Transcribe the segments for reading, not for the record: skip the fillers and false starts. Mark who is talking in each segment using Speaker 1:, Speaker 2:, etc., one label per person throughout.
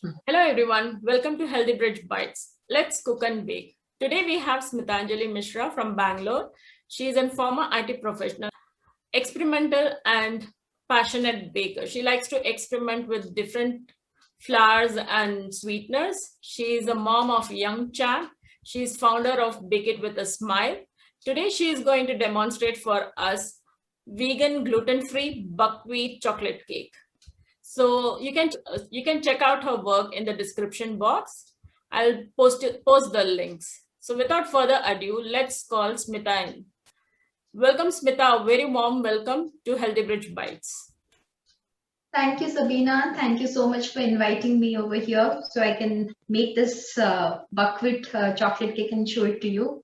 Speaker 1: Hello everyone, welcome to Healthy Bridge Bites. Let's cook and bake. Today we have Smitanjali Mishra from Bangalore. She is a former IT professional, experimental and passionate baker. She likes to experiment with different flours and sweeteners. She is a mom of young champ. She is founder of Bake It with a Smile. Today she is going to demonstrate for us vegan gluten-free buckwheat chocolate cake. So you can check out her work in the description box. I'll post the links. So without further ado, let's call Smita in. Welcome, Smita. Very warm welcome to Healthy Bridge Bites.
Speaker 2: Thank you, Sabina. Thank you so much for inviting me over here so I can make this buckwheat chocolate cake and show it to you.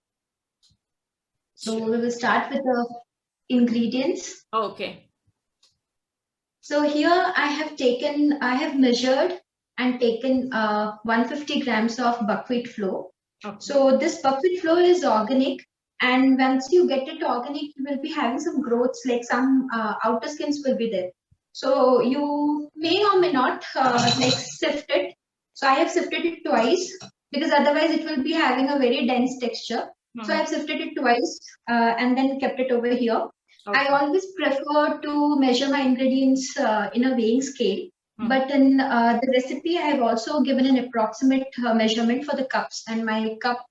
Speaker 2: So we will start with the ingredients.
Speaker 1: Okay.
Speaker 2: So here I have measured and taken 150 grams of buckwheat flour. Okay. So this buckwheat flour is organic, and once you get it organic, you will be having some growths, like some outer skins will be there. So you may or may not sift it. So I have sifted it twice because otherwise it will be having a very dense texture. So I have sifted it twice and then kept it over here. Okay. I always prefer to measure my ingredients in a weighing scale. But in the recipe, I have also given an approximate measurement for the cups, and my cup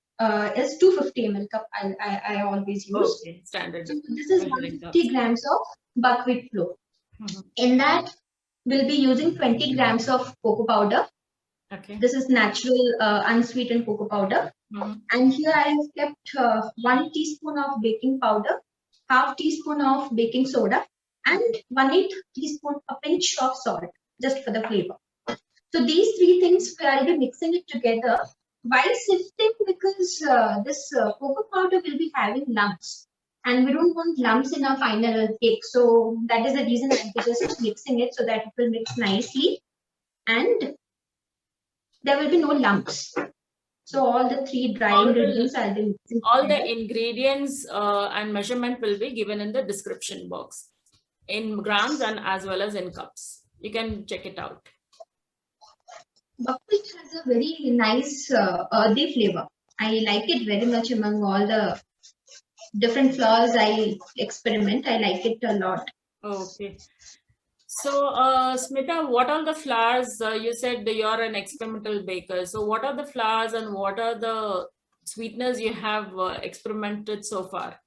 Speaker 2: is 250 ml cup. I always use.
Speaker 1: Okay, standard.
Speaker 2: So this is 150 grams of buckwheat flour. In that, we'll be using 20 grams of cocoa powder. Okay. This is natural unsweetened cocoa powder. And here I have kept 1 teaspoon of baking powder, half teaspoon of baking soda, and 1/8 teaspoon, a pinch of salt, just for the flavor. So these three things, I'll be mixing it together. While sifting, because this cocoa powder will be having lumps, and we don't want lumps in our final cake. So that is the reason I'm just mixing it so that it will mix nicely, and there will be no lumps. So all the three dry ingredients I'll be mixing.
Speaker 1: All the ingredients and measurement will be given in the description box in grams and as well as in cups. You can check it out.
Speaker 2: Buckwheat has a very nice earthy flavor. I like it very much among all the different flours I experiment. I like it a lot.
Speaker 1: Okay. So, Smita, what are the flours? You said that you're an experimental baker. So what are the flours and what are the sweeteners you have experimented so far?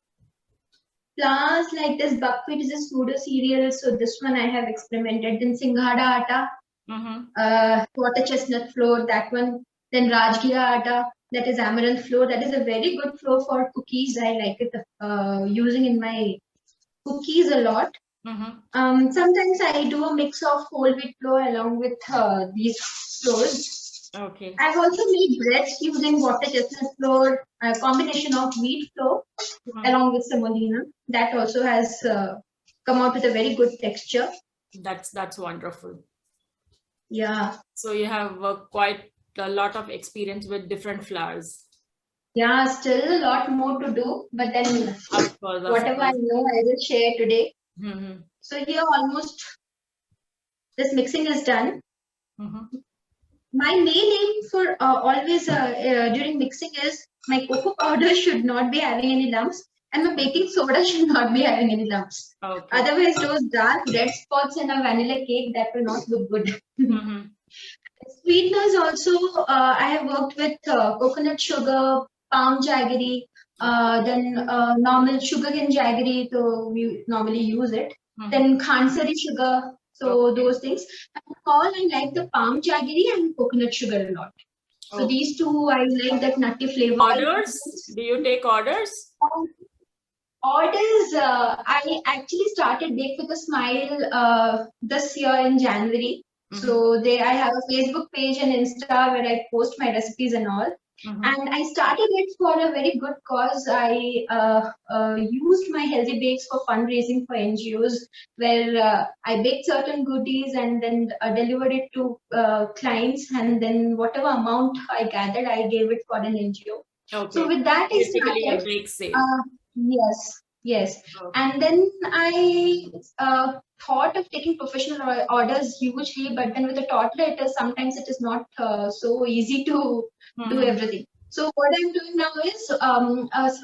Speaker 2: Flours like this buckwheat is a pseudo cereal. So this one I have experimented. Then Singhada atta, water chestnut flour, that one. Then Rajgira atta, that is amaranth flour. That is a very good flour for cookies. I like it using in my cookies a lot. Sometimes I do a mix of whole wheat flour along with these flours.
Speaker 1: Okay.
Speaker 2: I've also made breads using water chestnut flour, a combination of wheat flour along with semolina. That also has come out with a very good texture.
Speaker 1: That's wonderful.
Speaker 2: Yeah.
Speaker 1: So you have quite a lot of experience with different flours.
Speaker 2: Yeah, still a lot more to do, but then of course, whatever I know, I will share today. So here almost this mixing is done. My main aim for always during mixing is my cocoa powder should not be having any lumps, and my baking soda should not be having any lumps. Okay. Otherwise, those dark red spots in a vanilla cake, that will not look good. Sweeteners also, I have worked with coconut sugar, palm jaggery, then normal sugarcane jaggery, so we normally use it. Then khansari sugar, so those things. And all I like the palm jaggery and coconut sugar a lot. So these two, I like that nutty flavor.
Speaker 1: Orders? Do you take orders?
Speaker 2: Orders, I actually started Bake with a Smile this year in January. So I have a Facebook page and Insta where I post my recipes and all. And I started it for a very good cause. I used my healthy bakes for fundraising for NGOs, where I baked certain goodies and then delivered it to clients, and then whatever amount I gathered, I gave it for an NGO. Okay. So with that, I started.
Speaker 1: A bake sale.
Speaker 2: Yes. Yes. And then I thought of taking professional orders hugely, but then with a toddler, sometimes it is not so easy to do everything. So what I'm doing now is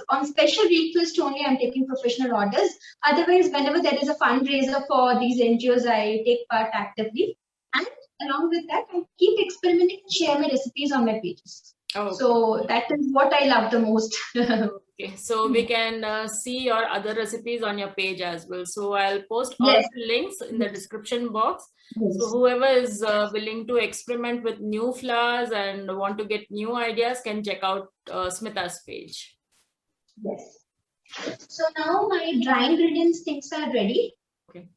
Speaker 2: on special request only I'm taking professional orders. Otherwise, whenever there is a fundraiser for these NGOs, I take part actively. And along with that, I keep experimenting and share my recipes on my pages. So that is what I love the most.
Speaker 1: Okay, so we can see your other recipes on your page as well. So I'll post all the links in the description box. So whoever is willing to experiment with new flours and want to get new ideas can check out Smita's page.
Speaker 2: Yes. So now my dry ingredients things are ready.
Speaker 1: Okay.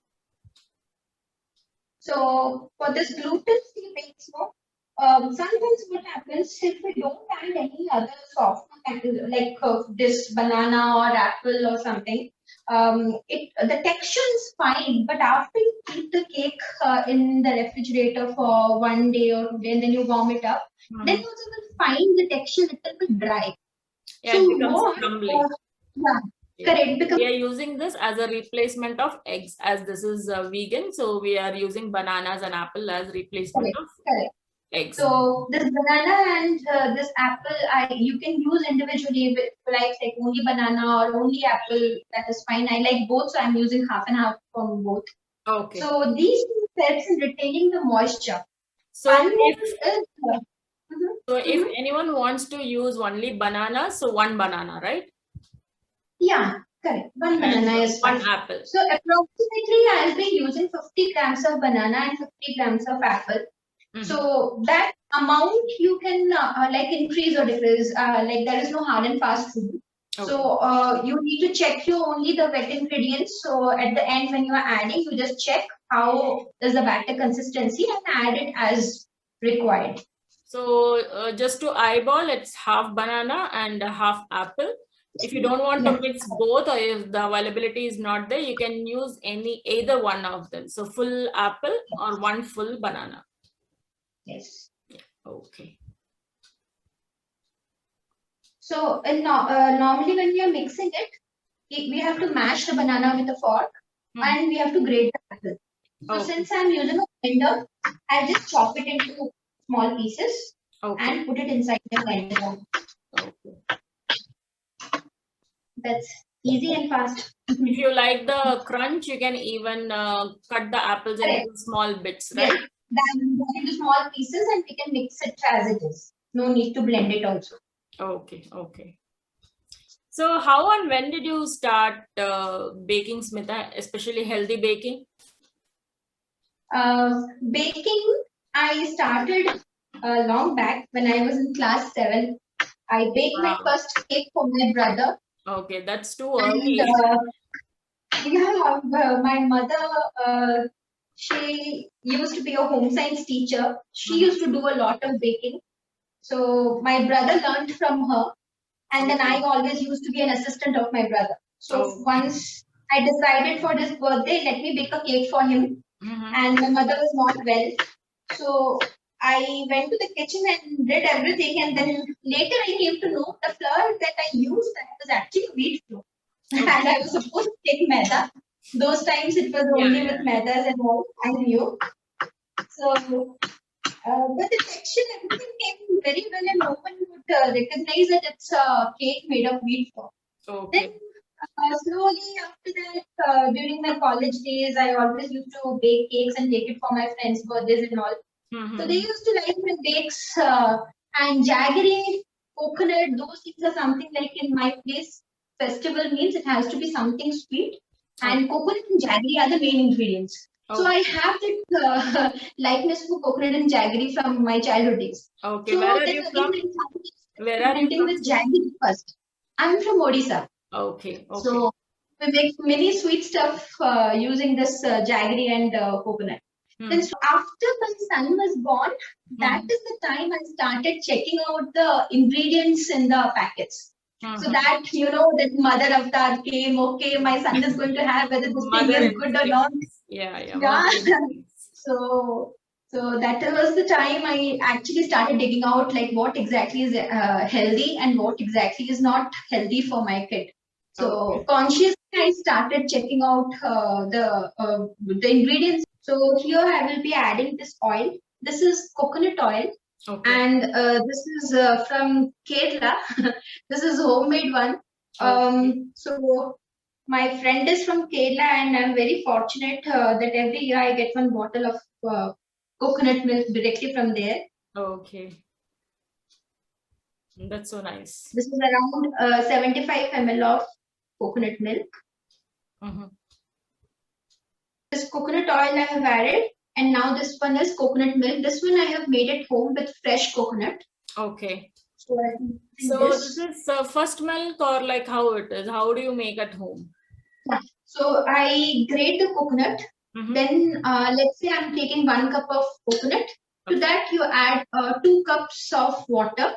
Speaker 2: So for this gluten-free bake smoke, sometimes what happens if we don't add any other softener like this banana or apple or something, the texture is fine, but after you keep the cake in the refrigerator for 1 day or 2 days, and then you warm it up, then you also will find the texture a little bit dry.
Speaker 1: Yeah, so it becomes crumbly.
Speaker 2: Correct.
Speaker 1: We are using this as a replacement of eggs, as this is vegan. So we are using bananas and apple as replacement of eggs.
Speaker 2: So this banana and this apple, you can use individually. If like only banana or only apple, that is fine. I like both, so I'm using half and half from both.
Speaker 1: Okay.
Speaker 2: So these helps in retaining the moisture.
Speaker 1: So if anyone wants to use only banana, so one banana, right?
Speaker 2: Yeah, correct. One banana is
Speaker 1: one apple.
Speaker 2: So approximately I'll be using 50 grams of banana and 50 grams of apple. So that amount you can like increase or decrease. Like there is no hard and fast rule. So you need to check only the wet ingredients. So at the end when you are adding, you just check how is the batter consistency and add it as required.
Speaker 1: So just to eyeball, it's half banana and half apple. If you don't want to mix both, or if the availability is not there, you can use either one of them. So full apple or one full banana.
Speaker 2: Yes.
Speaker 1: Okay.
Speaker 2: So normally when we are mixing it, we have to mash the banana with a fork and we have to grate the apple. So since I'm using a blender, I just chop it into small pieces and put it inside the blender. That's easy and fast.
Speaker 1: If you like the crunch, you can even cut the apples into small bits, right?
Speaker 2: Then into small pieces and we can mix it as it is. No need to blend it also.
Speaker 1: Okay, okay. So how and when did you start baking, Smita, especially healthy baking?
Speaker 2: Baking, I started long back when I was in class 7. I baked my first cake for my brother.
Speaker 1: Okay, that's too early.
Speaker 2: My mother, she used to be a home science teacher. She used to do a lot of baking. So my brother learned from her. And then I always used to be an assistant of my brother. So once I decided for this birthday, let me bake a cake for him. And my mother was not well. So I went to the kitchen and did everything. And then later I came to know the flour that I used that was actually wheat flour. And I was supposed to take maida. Those times it was only with maidas and all. I knew. So, but the texture, everything came very well, and no one would recognize that it's a cake made of wheat flour. Then slowly after that, during my college days, I always used to bake cakes and take it for my friends' birthdays and all. So they used to like my bakes and jaggery, coconut, those things are something like in my place. Festival means it has to be something sweet, and coconut and jaggery are the main ingredients. So I have that likeness for coconut and jaggery from my childhood days.
Speaker 1: Okay,
Speaker 2: so
Speaker 1: where are you from? Where are you from?
Speaker 2: With jaggery first. I'm from Odisha.
Speaker 1: Okay, okay.
Speaker 2: So we make many sweet stuff using this jaggery and coconut. Then so after my son was born, that is the time I started checking out the ingredients in the packets. So that, that mother avatar came, okay, my son is going to have whether this thing is good or not.
Speaker 1: Yeah.
Speaker 2: So that was the time I actually started digging out like what exactly is healthy and what exactly is not healthy for my kid. So consciously I started checking out the ingredients. So here I will be adding this oil. This is coconut oil.
Speaker 1: Okay.
Speaker 2: And this is from Kerala. This is homemade one. So my friend is from Kerala, and I'm very fortunate that every year I get one bottle of coconut milk directly from there.
Speaker 1: Okay. That's so nice.
Speaker 2: This is around 75 ml of coconut milk. This coconut oil I have added, and now this one is coconut milk. This one I have made at home with fresh coconut.
Speaker 1: Okay.
Speaker 2: So
Speaker 1: this is first milk, or like how it is? How do you make at home?
Speaker 2: Yeah. So I grate the coconut. Then let's say I'm taking 1 cup of coconut. To that you add 2 cups of water.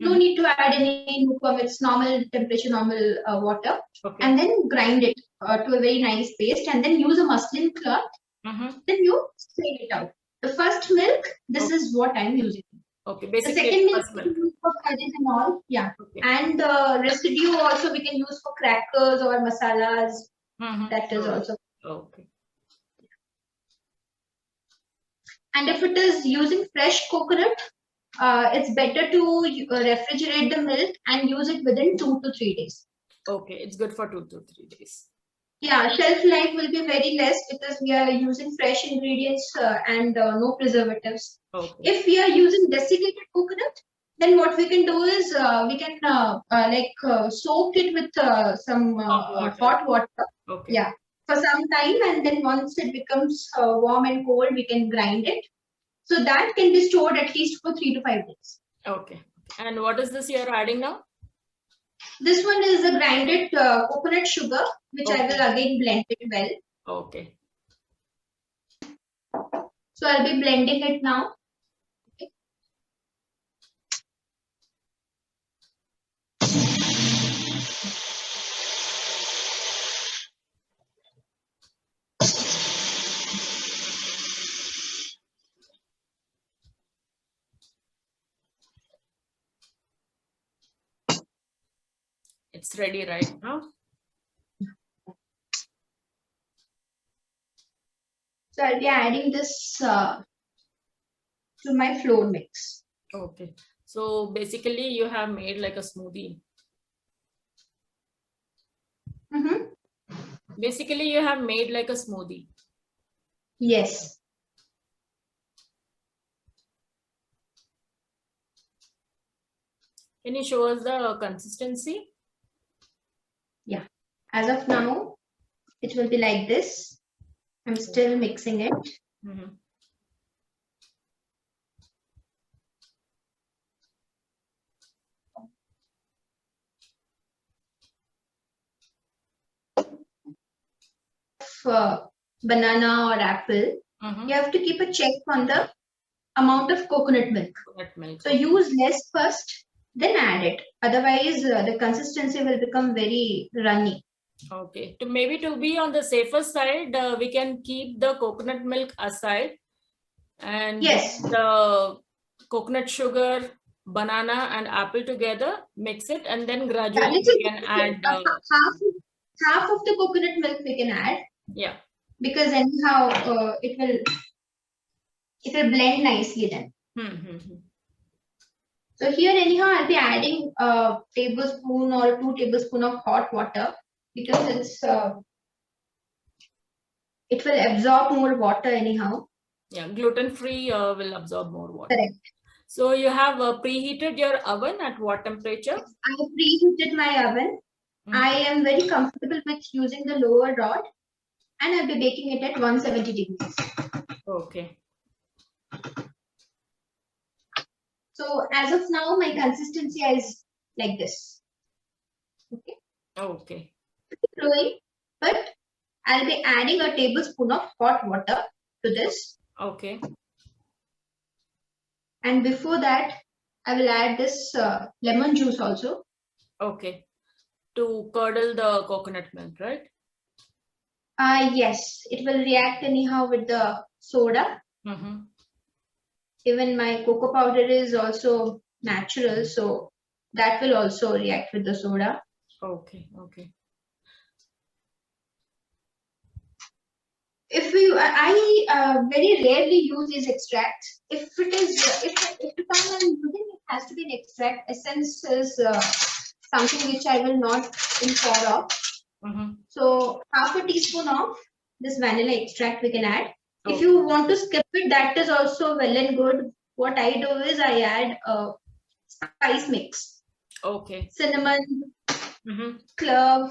Speaker 2: No need to add any lukewarm. It's normal temperature, normal water. Okay. And then grind it to a very nice paste, and then use a muslin cloth. Then you strain it out. The first milk, this is what I'm using. Okay, basically the second milk we can use for curries and all. Yeah. Okay. And the residue also we can use for crackers or masalas. That is also. Okay. And if it is using fresh coconut, it's better to refrigerate the milk and use it within 2 to 3 days. Okay, it's good for 2 to 3 days. Yeah, shelf life will be very less because we are using fresh ingredients and no preservatives. Okay. If we are using desiccated coconut, then what we can do is we can soak it with some hot water. Okay. Yeah, for some time, and then once it becomes warm and cold, we can grind it. So that can be stored at least for 3 to 5 days. Okay. And what is this you're adding now? This one is a grinded coconut sugar, which I will again blend it well. Okay. So I'll be blending it now. Okay.
Speaker 1: It's ready right now.
Speaker 2: So I'll be adding this to my flour mix.
Speaker 1: Okay. So basically you have made like a smoothie. Basically you have made like a smoothie.
Speaker 2: Yes.
Speaker 1: Can you show us the consistency?
Speaker 2: Yeah. As of now, it will be like this. I'm still mixing it. Banana or apple, you have to keep a check on the amount of coconut milk. So use less first, then add it. Otherwise, the consistency will become very runny.
Speaker 1: Okay. To be on the safer side, we can keep the coconut milk aside, and
Speaker 2: yes,
Speaker 1: the coconut sugar, banana, and apple together. Mix it, and then gradually we can add
Speaker 2: half of the coconut milk we can add.
Speaker 1: Yeah.
Speaker 2: Because anyhow, it will blend nicely then. So here anyhow, I'll be adding a tablespoon or 2 tablespoons of hot water, because it will absorb more water anyhow.
Speaker 1: Yeah, gluten-free will absorb more water.
Speaker 2: Correct.
Speaker 1: So you have preheated your oven at what temperature?
Speaker 2: I have preheated my oven. I am very comfortable with using the lower rod, and I'll be baking it at 170 degrees.
Speaker 1: Okay.
Speaker 2: So as of now, my consistency is like this. Okay.
Speaker 1: Okay.
Speaker 2: Flowing, but I'll be adding a tablespoon of hot water to this.
Speaker 1: Okay.
Speaker 2: And before that, I will add this lemon juice also.
Speaker 1: Okay. To curdle the coconut milk, right?
Speaker 2: Yes, it will react anyhow with the soda. Even my cocoa powder is also natural, so that will also react with the soda.
Speaker 1: Okay, okay.
Speaker 2: I very rarely use these extracts. If the time I'm using, it has to be an extract. Essence is something which I will not inform of. So half a teaspoon of this vanilla extract we can add. If you want to skip it, that is also well and good. What I do is I add spice mix.
Speaker 1: Okay.
Speaker 2: Cinnamon, clove,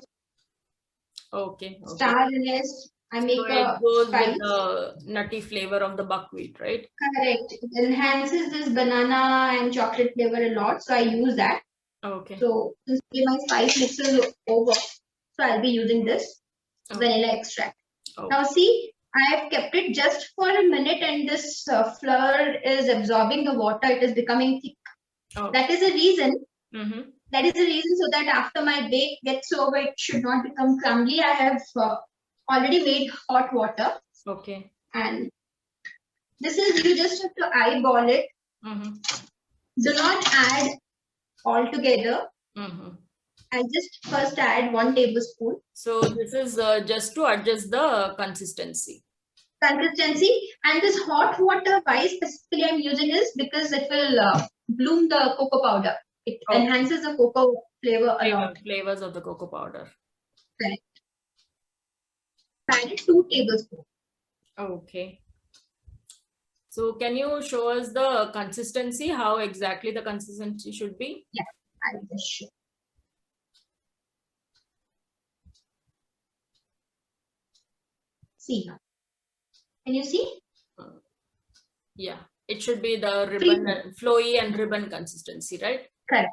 Speaker 2: star anise. I make
Speaker 1: so it goes with the nutty flavor of the buckwheat, right?
Speaker 2: Correct. It enhances this banana and chocolate flavor a lot. So I use that.
Speaker 1: Okay.
Speaker 2: So since my spice mix is over, so I'll be using this vanilla extract. Now see, I have kept it just for a minute and this flour is absorbing the water. It is becoming thick. That is a reason. That is the reason so that after my bake gets over, it should not become crumbly. I have already made hot water.
Speaker 1: Okay.
Speaker 2: And this is, you just have to eyeball it. Do not add all together. I just first add 1 tablespoon.
Speaker 1: So this is just to adjust the consistency.
Speaker 2: And this hot water, why specifically I'm using is because it will bloom the cocoa powder. It enhances the cocoa flavor a lot.
Speaker 1: Flavors of the cocoa powder.
Speaker 2: Correct. Add 2 tablespoons.
Speaker 1: Okay. So can you show us the consistency, how exactly the consistency should be?
Speaker 2: Yeah, I will just show. See now. Can you see?
Speaker 1: Yeah, it should be the ribbon, flowy and ribbon consistency, right?
Speaker 2: Correct.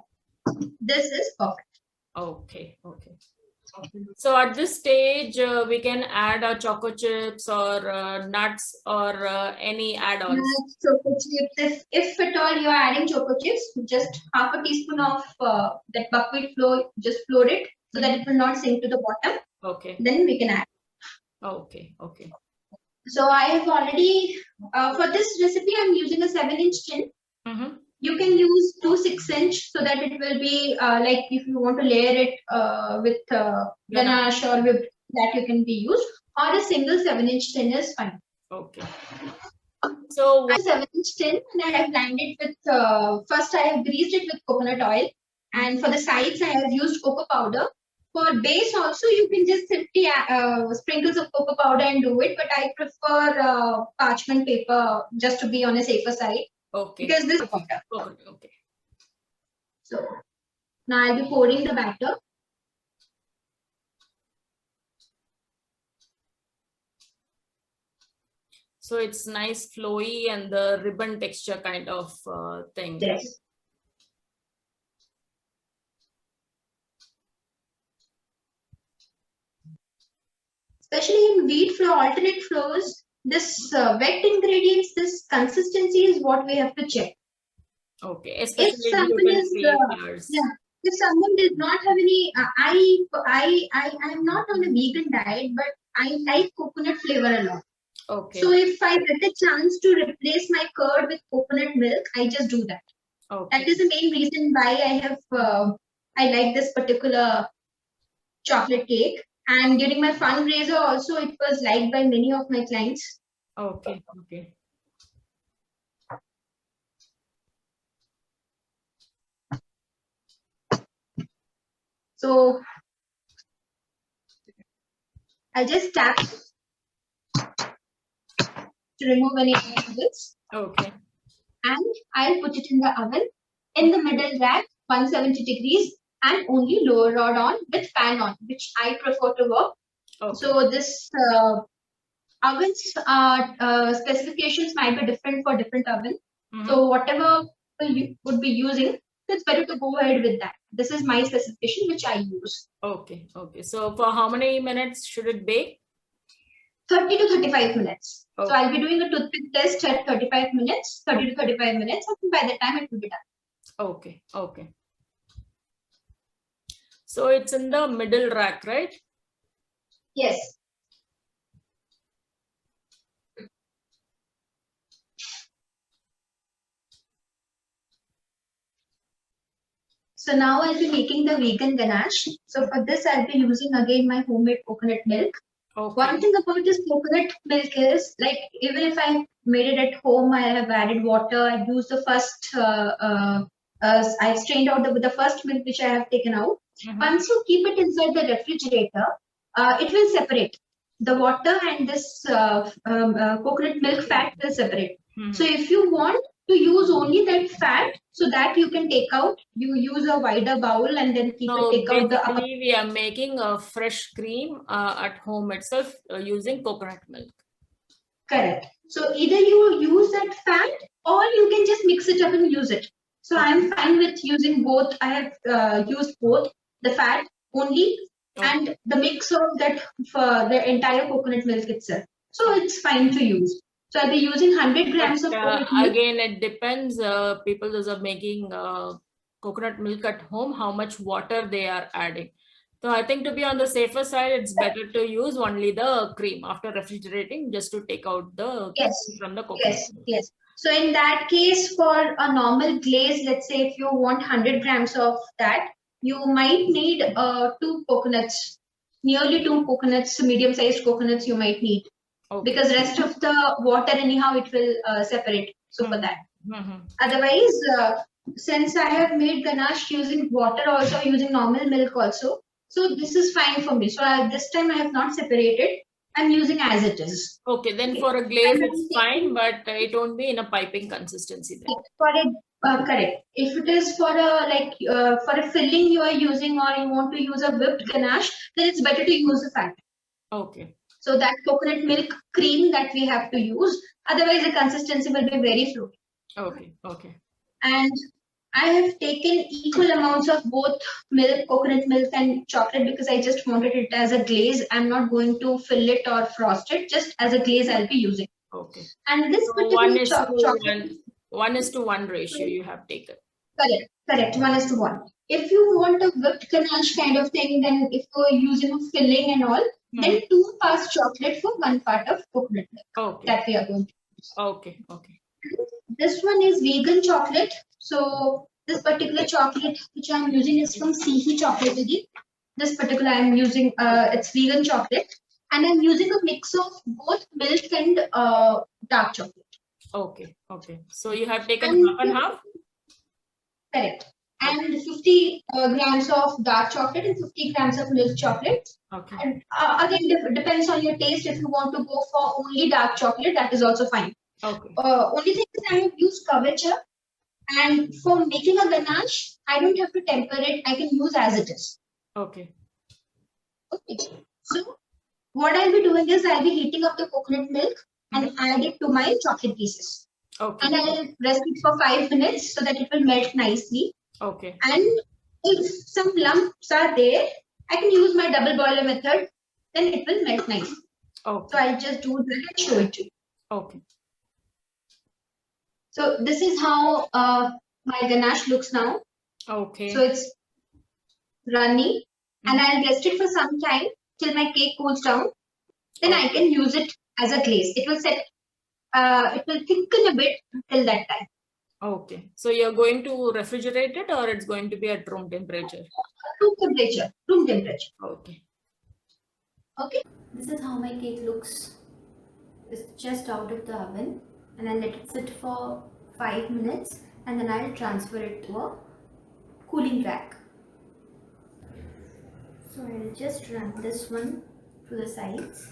Speaker 2: This is perfect.
Speaker 1: Okay, okay. So at this stage, we can add choco chips or nuts or any add-ons.
Speaker 2: Nuts, choco chips. If at all you are adding choco chips, just half a teaspoon of that buckwheat flour, just flour it so that it will not sink to the bottom.
Speaker 1: Okay.
Speaker 2: Then we can add.
Speaker 1: Okay, okay.
Speaker 2: So I have already, for this recipe, I'm using a 7-inch tin. You can use 2 6-inch so that it will be like if you want to layer it with ganache or whipped, that you can be used, or a single 7-inch tin is fine.
Speaker 1: Okay. So
Speaker 2: 7-inch tin, and I have lined it with first I have greased it with coconut oil, and for the sides I have used cocoa powder. For base also you can just simply sprinkles of cocoa powder and do it, but I prefer parchment paper just to be on a safer side.
Speaker 1: Okay.
Speaker 2: Because this is powder.
Speaker 1: Okay.
Speaker 2: So now I'll be pouring the batter.
Speaker 1: So it's nice flowy and the ribbon texture kind of thing.
Speaker 2: Yes. Right? Especially in wheat flour, alternate flours, this wet ingredients, this consistency is what we have to check.
Speaker 1: Okay, especially
Speaker 2: if someone is if someone does not have any, I'm not on a vegan diet, but I like coconut flavor a lot.
Speaker 1: Okay.
Speaker 2: So if I get a chance to replace my curd with coconut milk, I just do that.
Speaker 1: Okay.
Speaker 2: That is the main reason why I have I like this particular chocolate cake. And during my fundraiser also, it was liked by many of my clients.
Speaker 1: Okay. Okay.
Speaker 2: So I'll just tap to remove any bubbles.
Speaker 1: Okay.
Speaker 2: And I'll put it in the oven in the middle rack, 170 degrees, and only lower rod on with fan on, which I prefer to work. Okay. So this ovens specifications might be different for different oven. So whatever you would be using, it's better to go ahead with that. This is my specification which I use.
Speaker 1: Okay. Okay. So for how many minutes should it bake?
Speaker 2: 30 to 35 minutes. Okay. So I'll be doing a toothpick test at 35 minutes, 30 to 35 minutes, and by the time it will be done.
Speaker 1: Okay. Okay. So it's in the middle rack, right?
Speaker 2: Yes. So now I'll be making the vegan ganache. So for this, I'll be using again my homemade coconut milk.
Speaker 1: Okay.
Speaker 2: One thing about this coconut milk is, like, even if I made it at home, I have added water. I've used the first, I've strained out the first milk which I have taken out. Once you keep it inside the refrigerator, it will separate. The water and this coconut milk fat will separate. So if you want to use only that fat, so that you can take out, you use a wider bowl and then take out the upper.
Speaker 1: We are making a fresh cream at home itself using coconut milk.
Speaker 2: Correct. So either you use that fat or you can just mix it up and use it. So I'm fine with using both. I have used both, the fat only and the mix of that for the entire coconut milk itself. So it's fine to use. So I'll be using 100 grams of coconut milk.
Speaker 1: Again, it depends. People those are making coconut milk at home, how much water they are adding. So I think to be on the safer side, it's better to use only the cream after refrigerating, just to take out the cream from the coconut.
Speaker 2: Yes. So in that case, for a normal glaze, let's say if you want 100 grams of that, you might need 2 coconuts, nearly 2 coconuts, medium-sized coconuts you might need. Because rest of the water anyhow it will separate. So for that. Otherwise, since I have made ganache using water also, using normal milk also, so this is fine for me. So this time I have not separated. I'm using as it is.
Speaker 1: Okay, then for a glaze it's fine, but it won't be in a piping consistency then.
Speaker 2: For a correct. If it is for a for a filling you are using, or you want to use a whipped ganache, then it's better to use the fat.
Speaker 1: Okay.
Speaker 2: So that coconut milk cream that we have to use, otherwise the consistency will be very fluid.
Speaker 1: Okay.
Speaker 2: And I have taken equal amounts of both milk, coconut milk and chocolate, because I just wanted it as a glaze. I'm not going to fill it or frost it, just as a glaze I'll be using.
Speaker 1: Okay.
Speaker 2: And this
Speaker 1: so
Speaker 2: particular
Speaker 1: chocolate. 1:1 ratio you have taken.
Speaker 2: Correct. 1:1. If you want a whipped ganache kind of thing, then if you're using a filling and all, then 2 parts chocolate for 1 part of coconut milk. That we are going to use.
Speaker 1: Okay.
Speaker 2: This one is vegan chocolate. So this particular chocolate which I'm using is from Sihi Chocolate again. This particular I'm using, it's vegan chocolate. And I'm using a mix of both milk and dark chocolate.
Speaker 1: Okay. So you have taken half and half?
Speaker 2: Correct. And 50 grams of dark chocolate and 50 grams of milk chocolate.
Speaker 1: Okay.
Speaker 2: And again, depends on your taste. If you want to go for only dark chocolate, that is also fine.
Speaker 1: Okay.
Speaker 2: Only thing is I have used kavacha. And for making a ganache, I don't have to temper it. I can use as it is.
Speaker 1: Okay.
Speaker 2: So what I'll be doing is I'll be heating up the coconut milk and add it to my chocolate pieces.
Speaker 1: Okay.
Speaker 2: And I'll rest it for 5 minutes so that it will melt nicely.
Speaker 1: Okay.
Speaker 2: And if some lumps are there, I can use my double boiler method. Then it will melt nicely.
Speaker 1: Okay.
Speaker 2: So I'll just do that and show it to you.
Speaker 1: Okay.
Speaker 2: So this is how my ganache looks now.
Speaker 1: Okay.
Speaker 2: So it's runny, and I'll rest it for some time till my cake cools down. Then I can use it as a glaze. It will it will thicken a bit till that time.
Speaker 1: Okay. So you're going to refrigerate it, or it's going to be at room temperature?
Speaker 2: Room temperature.
Speaker 1: Okay.
Speaker 3: This is how my cake looks. It's just out of the oven, and I'll let it sit for 5 minutes, and then I'll transfer it to a cooling rack. So I'll just run this one to the sides.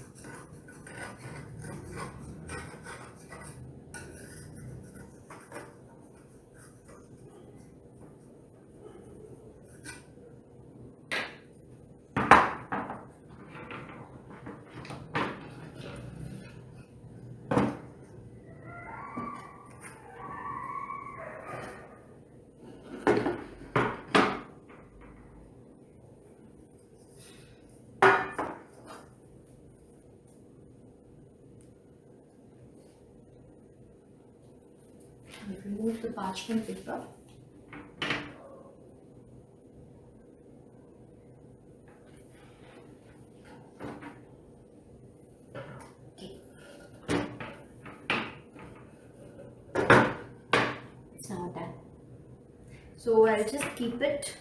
Speaker 3: Remove the parchment paper. Okay. It's now done. So I'll just keep it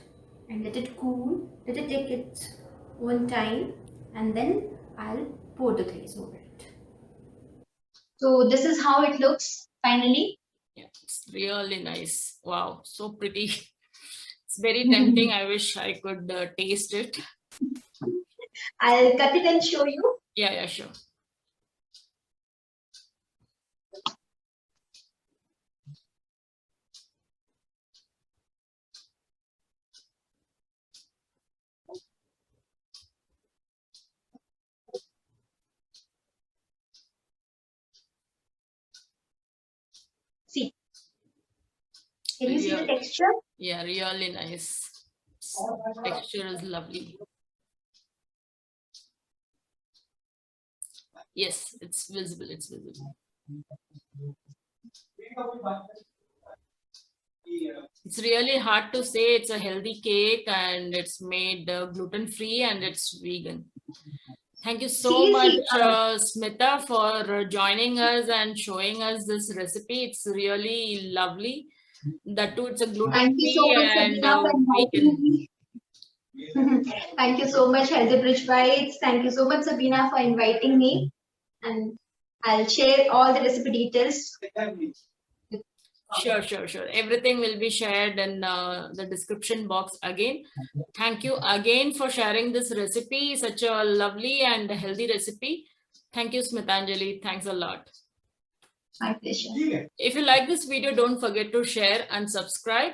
Speaker 3: and let it cool. Let it take its own time, and then I'll pour the glaze over it.
Speaker 2: So this is how it looks finally.
Speaker 1: Yeah, it's really nice. Wow, so pretty. It's very tempting. I wish I could taste it.
Speaker 2: I'll cut it and show you.
Speaker 1: Yeah, sure.
Speaker 2: See. Can you see the texture?
Speaker 1: Yeah, really nice. Texture is lovely. Yes, it's visible. It's visible. It's really hard to say it's a healthy cake and it's made gluten-free and it's vegan. Thank you so much, Smita, for joining us and showing us this recipe. It's really lovely. That too, it's a gluten-free and vegan.
Speaker 2: Thank you so much, Healthy Bridge Bites. Thank you so much, Sabina, for inviting me. And I'll share all the recipe details.
Speaker 1: Sure. Everything will be shared in the description box again. Thank you again for sharing this recipe, such a lovely and healthy recipe. Thank you, Smitanjali. Thanks a lot.
Speaker 2: My pleasure.
Speaker 1: If you like this video, don't forget to share and subscribe.